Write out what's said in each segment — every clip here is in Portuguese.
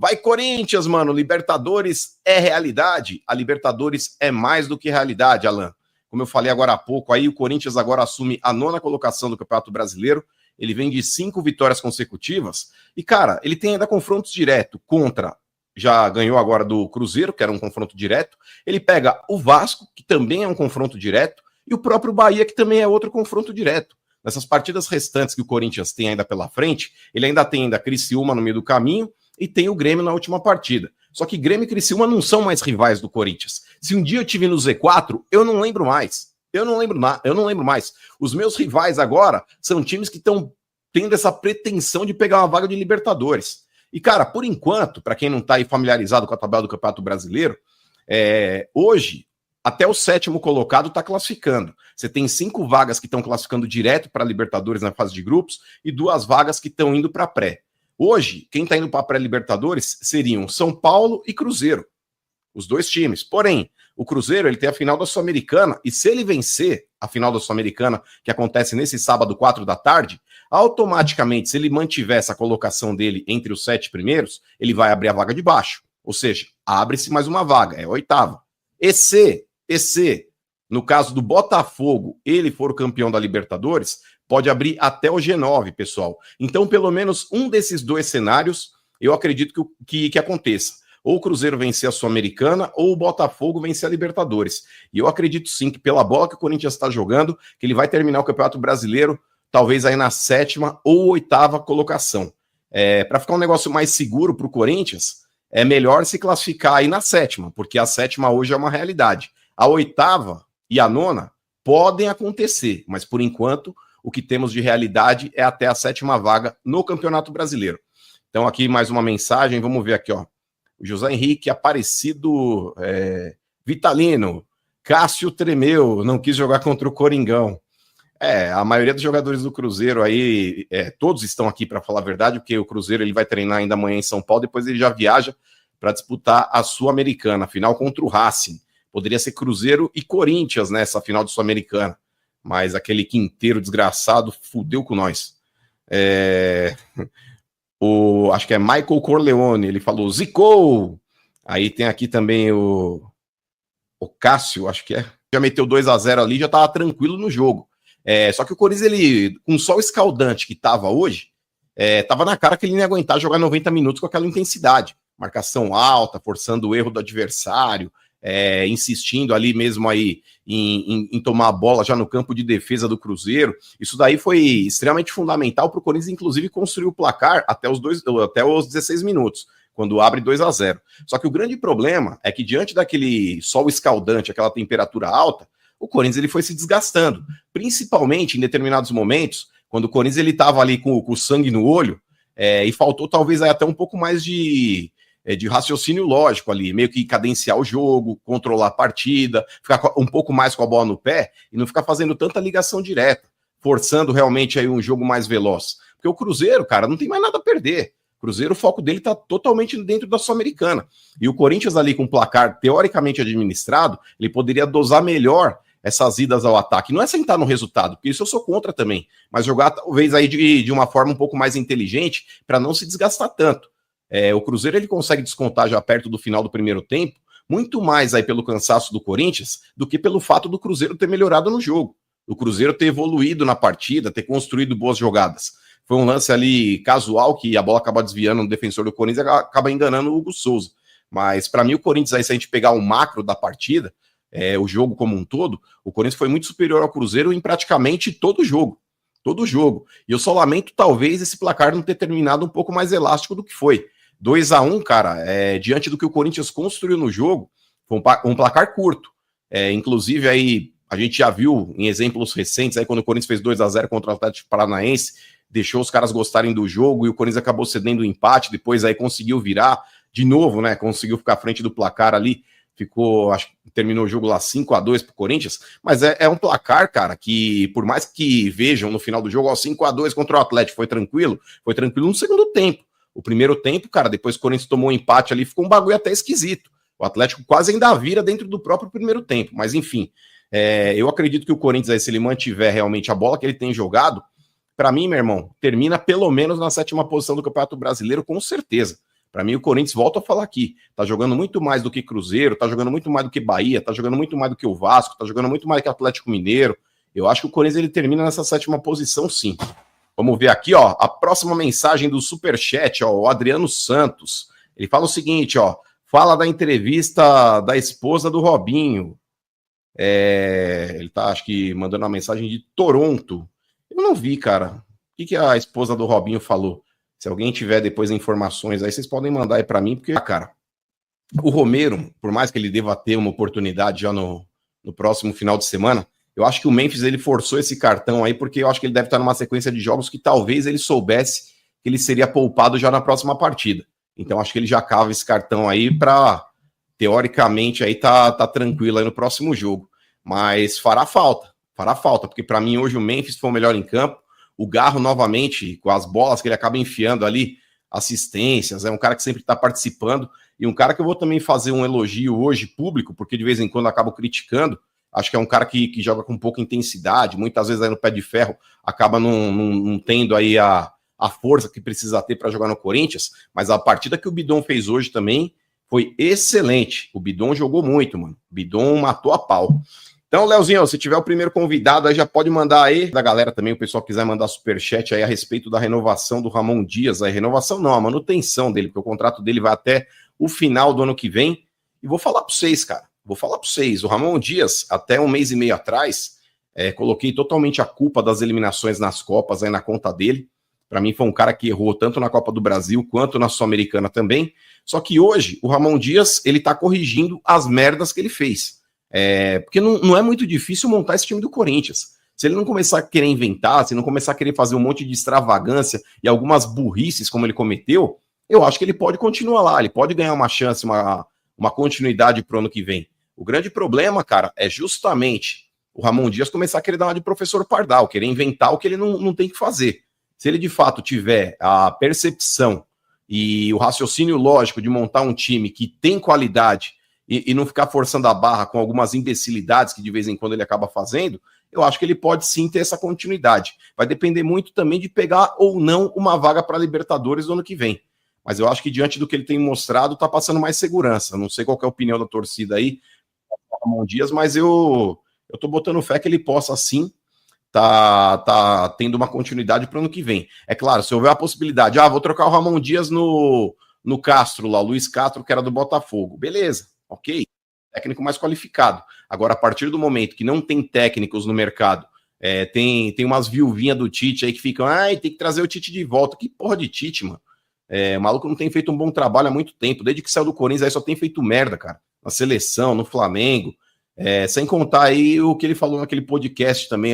Vai Corinthians, mano, Libertadores é realidade. A Libertadores é mais do que realidade, Alan. Como eu falei agora há pouco, aí o Corinthians agora assume a 9ª colocação do Campeonato Brasileiro. Ele vem de 5 vitórias consecutivas. E, cara, ele tem ainda confrontos direto contra... Já ganhou agora do Cruzeiro, que era um confronto direto. Ele pega o Vasco, que também é um confronto direto. E o próprio Bahia, que também é outro confronto direto. Nessas partidas restantes que o Corinthians tem ainda pela frente, ele ainda tem ainda Criciúma no meio do caminho e tem o Grêmio na última partida. Só que Grêmio e Criciúma não são mais rivais do Corinthians. Se um dia eu tive no Z4, eu não lembro mais. Eu não lembro mais. Os meus rivais agora são times que estão tendo essa pretensão de pegar uma vaga de Libertadores. E, cara, por enquanto, para quem não está aí familiarizado com a tabela do Campeonato Brasileiro, hoje, até o 7º colocado está classificando. Você tem 5 vagas que estão classificando direto para a Libertadores na fase de grupos e 2 vagas que estão indo para a pré. Hoje, quem está indo para a pré-Libertadores seriam São Paulo e Cruzeiro. Os 2 times. Porém, o Cruzeiro ele tem a final da Sul-Americana e se ele vencer a final da Sul-Americana, que acontece nesse sábado, 4 da tarde, automaticamente, se ele mantiver essa colocação dele entre os 7 primeiros, ele vai abrir a vaga de baixo. Ou seja, abre-se mais uma vaga, é a 8ª. E se, no caso do Botafogo, ele for o campeão da Libertadores, pode abrir até o G9, pessoal. Então, pelo menos um desses 2 cenários, eu acredito que aconteça. Ou o Cruzeiro vencer a Sul-Americana, ou o Botafogo vencer a Libertadores. E eu acredito sim que pela bola que o Corinthians está jogando, que ele vai terminar o Campeonato Brasileiro, talvez aí na 7ª ou 8ª colocação. Para ficar um negócio mais seguro para o Corinthians, é melhor se classificar aí na 7ª, porque a 7ª hoje é uma realidade. A 8ª e a 9ª podem acontecer, mas por enquanto o que temos de realidade é até a 7ª vaga no Campeonato Brasileiro. Então aqui mais uma mensagem, vamos ver aqui, ó. O José Henrique Aparecido Vitalino, Cássio tremeu, não quis jogar contra o Coringão. A maioria dos jogadores do Cruzeiro aí, todos estão aqui para falar a verdade, porque o Cruzeiro ele vai treinar ainda amanhã em São Paulo, depois ele já viaja para disputar a Sul-Americana, final contra o Racing. Poderia ser Cruzeiro e Corinthians nessa final de Sul-Americana, mas aquele quinteiro desgraçado fudeu com nós. Acho que é Michael Corleone, ele falou, zicou! Aí tem aqui também o Cássio, acho que já meteu 2-0 ali, já tava tranquilo no jogo. Só que o Corinthians, ele, com só o escaldante que tava hoje, tava na cara que ele não ia aguentar jogar 90 minutos com aquela intensidade. Marcação alta, forçando o erro do adversário, insistindo ali mesmo aí em tomar a bola já no campo de defesa do Cruzeiro. Isso daí foi extremamente fundamental para o Corinthians, inclusive, construir o placar até os 16 minutos, quando abre 2-0. Só que o grande problema é que diante daquele sol escaldante, aquela temperatura alta, o Corinthians ele foi se desgastando, principalmente em determinados momentos, quando o Corinthians ele estava ali com o sangue no olho, e faltou talvez até um pouco mais de raciocínio lógico ali, meio que cadenciar o jogo, controlar a partida, ficar um pouco mais com a bola no pé e não ficar fazendo tanta ligação direta, forçando realmente aí um jogo mais veloz. Porque o Cruzeiro, cara, não tem mais nada a perder. O Cruzeiro, o foco dele tá totalmente dentro da Sul-Americana. E o Corinthians ali com o placar teoricamente administrado, ele poderia dosar melhor essas idas ao ataque. Não é sentar no resultado, porque isso eu sou contra também, mas jogar talvez aí de uma forma um pouco mais inteligente para não se desgastar tanto. O Cruzeiro ele consegue descontar já perto do final do primeiro tempo, muito mais aí pelo cansaço do Corinthians do que pelo fato do Cruzeiro ter melhorado no jogo. O Cruzeiro ter evoluído na partida, ter construído boas jogadas. Foi um lance ali casual que a bola acaba desviando no defensor do Corinthians e acaba enganando o Hugo Souza. Mas para mim o Corinthians aí, se a gente pegar o macro da partida, o jogo como um todo, o Corinthians foi muito superior ao Cruzeiro em praticamente todo o jogo. Todo o jogo. E eu só lamento talvez esse placar não ter terminado um pouco mais elástico do que foi. 2-1, cara, diante do que o Corinthians construiu no jogo, foi um placar curto. Inclusive, aí, a gente já viu em exemplos recentes, aí, quando o Corinthians fez 2-0 contra o Atlético Paranaense, deixou os caras gostarem do jogo e o Corinthians acabou cedendo o empate, depois aí conseguiu virar de novo, né? Conseguiu ficar à frente do placar ali, acho que terminou o jogo lá 5-2 pro Corinthians, mas é um placar, cara, que por mais que vejam no final do jogo, 5-2 contra o Atlético, foi tranquilo no segundo tempo. O primeiro tempo, cara, depois que o Corinthians tomou um empate ali, ficou um bagulho até esquisito. O Atlético quase ainda vira dentro do próprio primeiro tempo, mas enfim, eu acredito que o Corinthians aí, se ele mantiver realmente a bola que ele tem jogado, para mim, meu irmão, termina pelo menos na 7ª posição do Campeonato Brasileiro, com certeza. Para mim, o Corinthians, volta a falar aqui, tá jogando muito mais do que Cruzeiro, tá jogando muito mais do que Bahia, tá jogando muito mais do que o Vasco, tá jogando muito mais do que o Atlético Mineiro. Eu acho que o Corinthians ele termina nessa 7ª posição, sim. Vamos ver aqui, ó, a próxima mensagem do Superchat, ó, o Adriano Santos. Ele fala o seguinte, ó, fala da entrevista da esposa do Robinho. Ele tá, acho que, mandando uma mensagem de Toronto. Eu não vi, cara. O que a esposa do Robinho falou? Se alguém tiver depois informações aí, vocês podem mandar aí para mim, porque, cara, o Romero, por mais que ele deva ter uma oportunidade já no próximo final de semana, eu acho que o Memphis ele forçou esse cartão aí, porque eu acho que ele deve estar numa sequência de jogos que talvez ele soubesse que ele seria poupado já na próxima partida. Então acho que ele já cava esse cartão aí para, teoricamente, aí tá tranquilo aí no próximo jogo. Mas fará falta, porque para mim hoje o Memphis foi o melhor em campo. O Garro, novamente, com as bolas que ele acaba enfiando ali, assistências, é um cara que sempre está participando, e um cara que eu vou também fazer um elogio hoje público, porque de vez em quando eu acabo criticando. Acho que é um cara que joga com pouca intensidade, muitas vezes aí no pé de ferro acaba não tendo aí a força que precisa ter para jogar no Corinthians, mas a partida que o Bidon fez hoje também foi excelente. O Bidon jogou muito, mano. O Bidon matou a pau. Então, Leozinho, se tiver o primeiro convidado aí, já pode mandar aí, da galera também, o pessoal quiser mandar superchat aí a respeito da renovação do Ramon Dias, aí, renovação não, a manutenção dele, porque o contrato dele vai até o final do ano que vem, e vou falar para vocês, cara. O Ramon Dias, até um mês e meio atrás, coloquei totalmente a culpa das eliminações nas Copas aí na conta dele. Para mim foi um cara que errou tanto na Copa do Brasil quanto na Sul-Americana também. Só que hoje o Ramon Dias ele tá corrigindo as merdas que ele fez. Porque não é muito difícil montar esse time do Corinthians. Se ele não começar a querer inventar, se não começar a querer fazer um monte de extravagância e algumas burrices como ele cometeu, eu acho que ele pode continuar lá, ele pode ganhar uma chance, uma continuidade pro ano que vem. O grande problema, cara, é justamente o Ramon Dias começar a querer dar uma de professor Pardal, querer inventar o que ele não tem que fazer. Se ele de fato tiver a percepção e o raciocínio lógico de montar um time que tem qualidade e não ficar forçando a barra com algumas imbecilidades que de vez em quando ele acaba fazendo, eu acho que ele pode sim ter essa continuidade. Vai depender muito também de pegar ou não uma vaga para Libertadores no ano que vem. Mas eu acho que diante do que ele tem mostrado, tá passando mais segurança. Não sei qual que é a opinião da torcida aí, Ramon Dias, mas eu tô botando fé que ele possa sim tá tendo uma continuidade para o ano que vem. É claro, se houver a possibilidade, vou trocar o Ramon Dias no Castro lá, o Luiz Castro, que era do Botafogo. Beleza, ok. Técnico mais qualificado. Agora, a partir do momento que não tem técnicos no mercado, tem umas viuvinhas do Tite aí que ficam, tem que trazer o Tite de volta. Que porra de Tite, mano? O maluco não tem feito um bom trabalho há muito tempo. Desde que saiu do Corinthians, aí só tem feito merda, cara. Na seleção, no Flamengo. Sem contar aí o que ele falou naquele podcast também.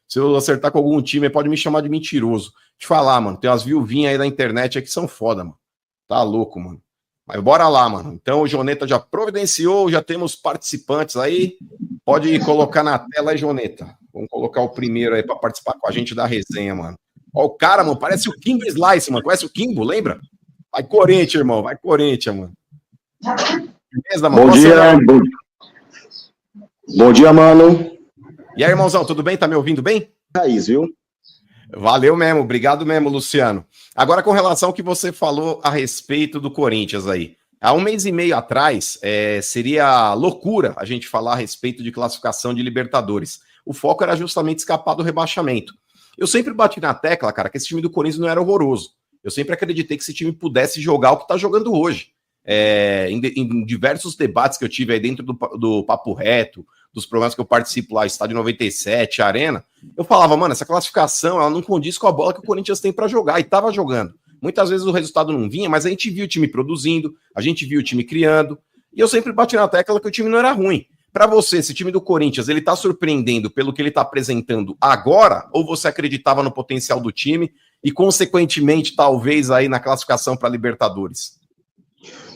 Se eu acertar com algum time, pode me chamar de mentiroso. Te falar, mano. Tem umas viuvinhas aí da internet aí que são foda, mano. Tá louco, mano. Mas bora lá, mano. Então o Joneta já providenciou, já temos participantes aí. Pode colocar na tela aí, Joneta. Vamos colocar o primeiro aí pra participar com a gente da resenha, mano. Ó, o cara, mano, parece o Kimbo Slice, mano. Conhece o Kimbo, lembra? Vai Corinthians, irmão. Vai Corinthians, mano. Beleza, mano? Bom dia. Bom dia, mano. E aí, irmãozão, tudo bem? Tá me ouvindo bem? Raiz, viu? Valeu mesmo, obrigado mesmo, Luciano. Agora, com relação ao que você falou a respeito do Corinthians aí. Há um mês e meio atrás, seria loucura a gente falar a respeito de classificação de Libertadores. O foco era justamente escapar do rebaixamento. Eu sempre bati na tecla, cara, que esse time do Corinthians não era horroroso. Eu sempre acreditei que esse time pudesse jogar o que tá jogando hoje. Em diversos debates que eu tive aí dentro do Papo Reto, dos programas que eu participo lá, Estádio 97, Arena, eu falava, mano, essa classificação, ela não condiz com a bola que o Corinthians tem pra jogar, e tava jogando. Muitas vezes o resultado não vinha, mas a gente viu o time produzindo, a gente viu o time criando, e eu sempre bati na tecla que o time não era ruim. Pra você, esse time do Corinthians, ele tá surpreendendo pelo que ele tá apresentando agora, ou você acreditava no potencial do time, e consequentemente, talvez aí na classificação pra Libertadores?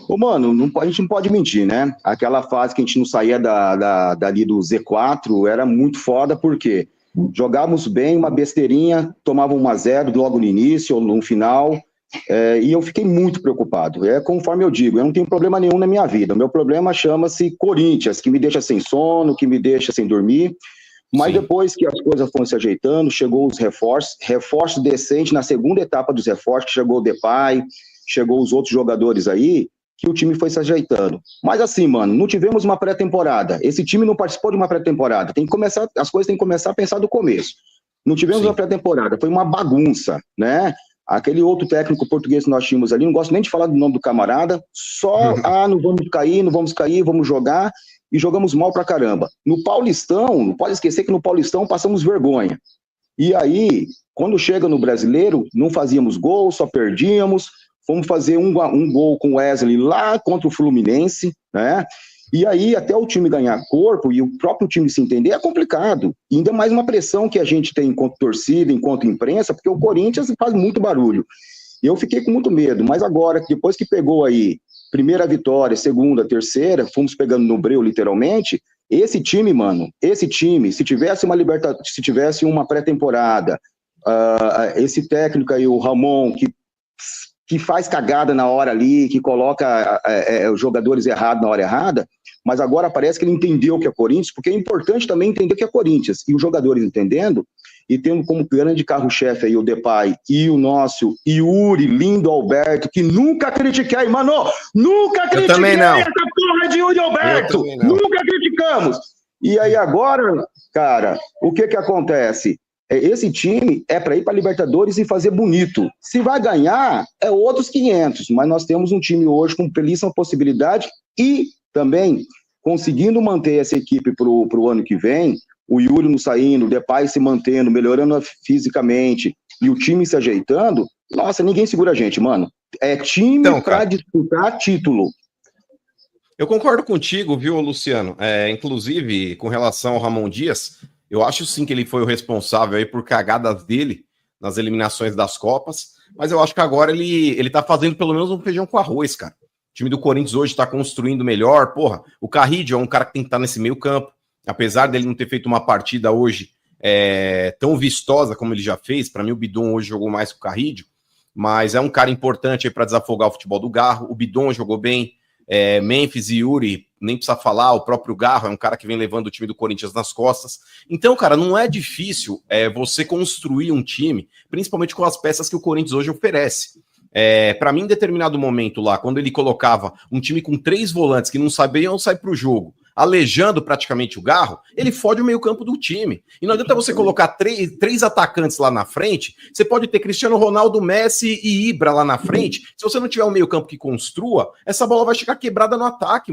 Ô, mano, a gente não pode mentir, né? Aquela fase que a gente não saía dali do Z4 era muito foda, porque jogávamos bem, uma besteirinha, tomava 1-0 logo no início ou no final, e eu fiquei muito preocupado. Conforme eu digo, eu não tenho problema nenhum na minha vida. O meu problema chama-se Corinthians, que me deixa sem sono, que me deixa sem dormir. Mas sim, depois que as coisas foram se ajeitando, chegou os reforços decentes na segunda etapa dos reforços, que chegou o Depay, chegou os outros jogadores aí, que o time foi se ajeitando. Mas assim, mano, não tivemos uma pré-temporada. Esse time não participou de uma pré-temporada. Tem que começar, as coisas têm que começar a pensar do começo. Não tivemos uma pré-temporada, foi uma bagunça, né? Aquele outro técnico português que nós tínhamos ali, não gosto nem de falar do nome do camarada, só, não vamos cair, vamos jogar, e jogamos mal pra caramba. No Paulistão, não pode esquecer que no Paulistão passamos vergonha. E aí, quando chega no Brasileiro, não fazíamos gol, só perdíamos, fomos fazer um gol com o Wesley lá contra o Fluminense, né? E aí, até o time ganhar corpo e o próprio time se entender, é complicado. E ainda mais uma pressão que a gente tem enquanto torcida, enquanto imprensa, porque o Corinthians faz muito barulho. E eu fiquei com muito medo, mas agora, depois que pegou aí primeira vitória, segunda, terceira, fomos pegando no breu, literalmente, esse time, mano, se tivesse uma pré-temporada, esse técnico aí, o Ramon, que faz cagada na hora ali, que coloca os jogadores errados na hora errada, mas agora parece que ele entendeu o que é Corinthians, porque é importante também entender o que é Corinthians, e os jogadores entendendo, e tendo como grande carro-chefe aí o Depay e o nosso Yuri, lindo Alberto, que nunca critiquei, mano, nunca critiquei essa porra de Yuri Alberto, nunca criticamos. E aí agora, cara, o que acontece? Esse time é para ir para Libertadores e fazer bonito. Se vai ganhar, é outros 500, mas nós temos um time hoje com belíssima possibilidade e também conseguindo manter essa equipe para o ano que vem, o Yuri não saindo, o Depay se mantendo, melhorando fisicamente e o time se ajeitando, nossa, ninguém segura a gente, mano. É time para disputar título. Eu concordo contigo, viu, Luciano? Inclusive, com relação ao Ramon Dias, eu acho sim que ele foi o responsável aí por cagadas dele nas eliminações das Copas, mas eu acho que agora ele tá fazendo pelo menos um feijão com arroz, cara. O time do Corinthians hoje tá construindo melhor, porra. O Carrillo é um cara que tem que estar nesse meio campo, apesar dele não ter feito uma partida hoje tão vistosa como ele já fez. Para mim o Bidon hoje jogou mais que o Carrillo, mas é um cara importante aí para desafogar o futebol do Garro. O Bidon jogou bem, Memphis e Yuri, nem precisa falar, o próprio Garro é um cara que vem levando o time do Corinthians nas costas. Então, cara, não é difícil você construir um time, principalmente com as peças que o Corinthians hoje oferece. Para mim, em determinado momento lá, quando ele colocava um time com 3 volantes que não sabiam sair para o jogo, alejando praticamente o Garro, ele fode o meio campo do time. E não adianta você colocar três atacantes lá na frente, você pode ter Cristiano Ronaldo, Messi e Ibra lá na frente, se você não tiver um meio campo que construa, essa bola vai chegar quebrada no ataque, mano.